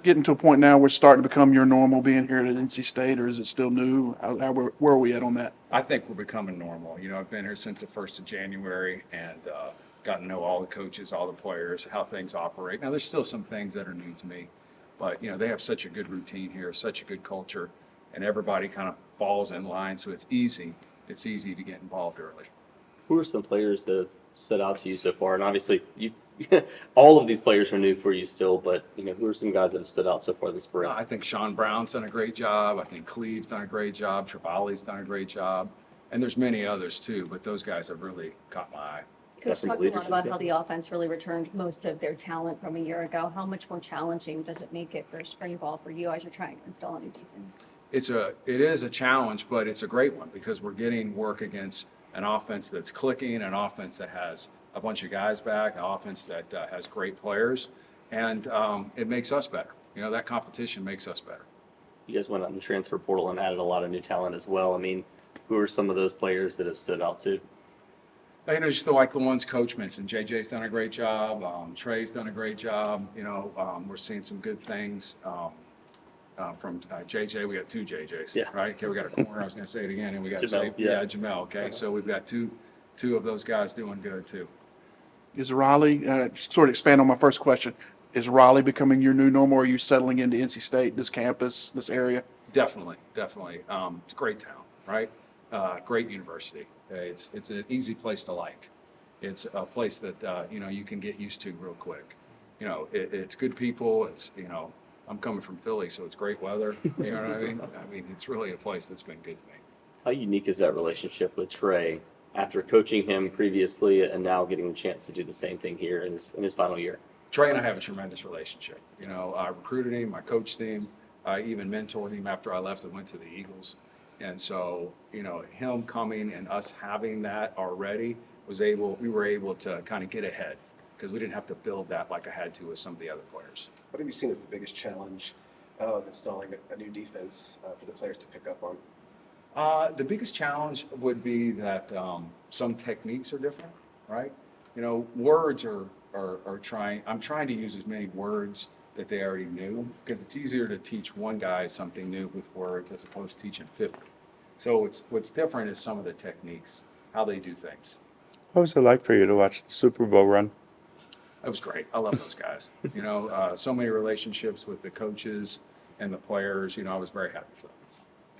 getting to a point now where it's starting to become your normal being here at NC State, or is it still new? Where are we at on that? I think we're becoming normal. You know, I've been here since the 1st of January and got to know all the coaches, all the players, how things operate. Now, there's still some things that are new to me, but, you know, they have such a good routine here, such a good culture, and everybody kind of falls in line, so it's easy. It's easy to get involved early. Who are some players that have stood out to you so far? And obviously, you, all of these players are new for you still, but you know, who are some guys that have stood out so far this spring? I think Sean Brown's done a great job. I think Cleve's done a great job. Travali's done a great job. And there's many others too, but those guys have really caught my eye. Coach talked a lot about how the offense really returned most of their talent from a year ago. How much more challenging does it make it for spring ball for you as you're trying to install a new defense? It is a challenge, but it's a great one because we're getting work against an offense that's clicking, an offense that has a bunch of guys back, an offense that has great players, and it makes us better. You know, that competition makes us better. You guys went on the transfer portal and added a lot of new talent as well. I mean, who are some of those players that have stood out too? You know, just like the ones Coach mentioned. JJ's done a great job. Trey's done a great job. You know, we're seeing some good things from JJ. We got 2 JJs, yeah. Right? Okay, we got a corner. I was going to say it again, and we got Jamel, yeah, Jamel. Okay, so we've got two of those guys doing good too. Is Raleigh, sort of expand on my first question, is Raleigh becoming your new normal, or are you settling into NC State, this campus, this area? Definitely. It's a great town, right? Great university. It's an easy place to like. It's a place that, you know, you can get used to real quick. You know, it's good people. It's, you know, I'm coming from Philly, so it's great weather. You know what I mean? I mean, it's really a place that's been good to me. How unique is that relationship with Trey after coaching him previously and now getting the chance to do the same thing here in his final year? Trey and I have a tremendous relationship. You know, I recruited him, I coached him, I even mentored him after I left and went to the Eagles. And so, you know, him coming and us having that already we were able to kind of get ahead because we didn't have to build that like I had to with some of the other players. What have you seen as the biggest challenge installing a new defense for the players to pick up on? The biggest challenge would be that some techniques are different, right? You know, words I'm trying to use as many words that they already knew because it's easier to teach one guy something new with words as opposed to teaching 50. So what's different is some of the techniques, how they do things. What was it like for you to watch the Super Bowl run? It was great. I love those guys. You know, so many relationships with the coaches and the players. You know, I was very happy for them.